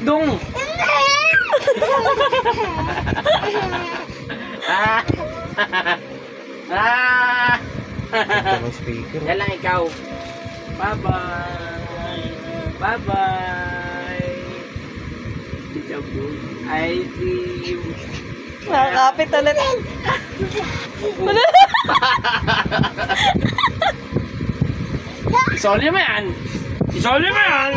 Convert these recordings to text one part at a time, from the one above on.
Dong! Yan lang ikaw. Bye-bye. Bye-bye. I see you. Nakakapit ulit. Isoli mo yan. Isoli mo yan.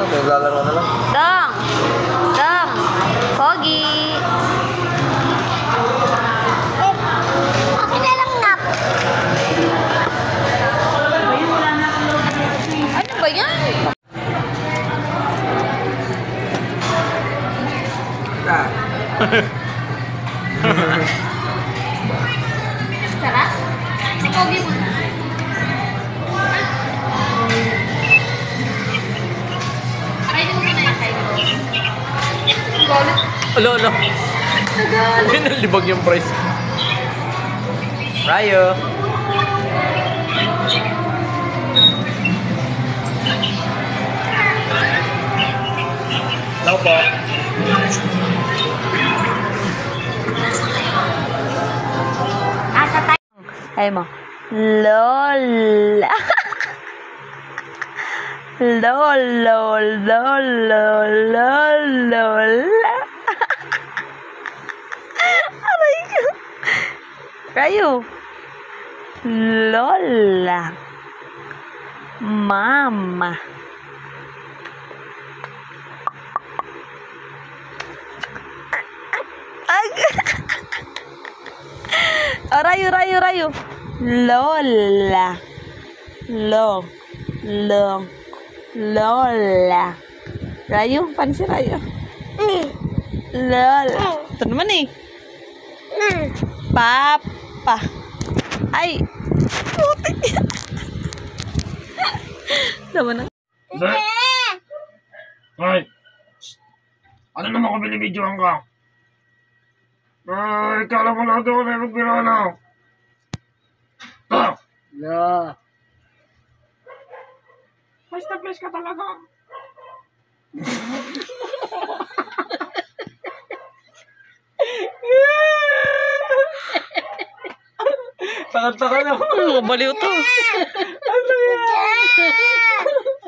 Naglalaro na lang. Dong! Dong! Pogi! Okay na lang nga. Ano ba yan? Sarap? Si Pogi mo na. Alo. Pinalibag yung price. Rayo. Hello po. Asa tayo? Ay mo. Lola. Lola. Aray ko. Rayo. Lola. Mama. Oh, rayo. Lola. Lola. Rayo, paano si Rayo? Lola. Ito naman eh. Papa. Ay. Putik. Naman na. Ay. Ano naman kung binibidyohan ka? Ay, kala mo lang ako na magbirana. Yeah. Mas na place ka talaga. Taka na. Baliw to.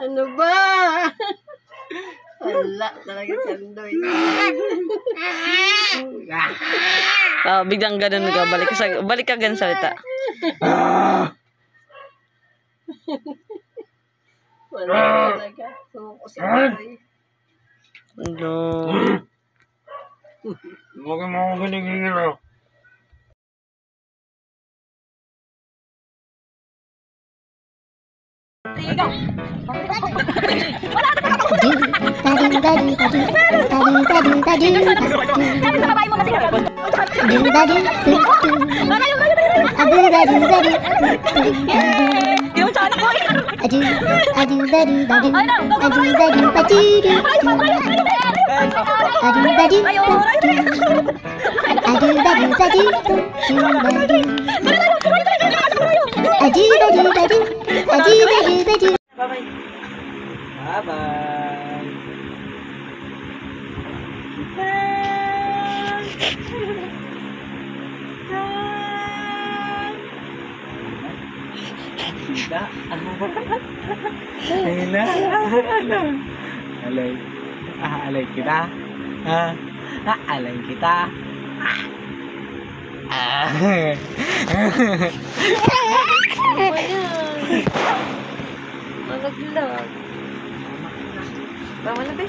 Ano ba? Wala talaga sandoy. Biglang ganun ka. Balik ka ganun salita. Wala talaga. Sumuko si Toy. Hello. Huwag mo akong ginigil. kita. Ayun na. Alay. Alay kita. Alay kita. Ano ba yan? Malaglag. Tama na, be.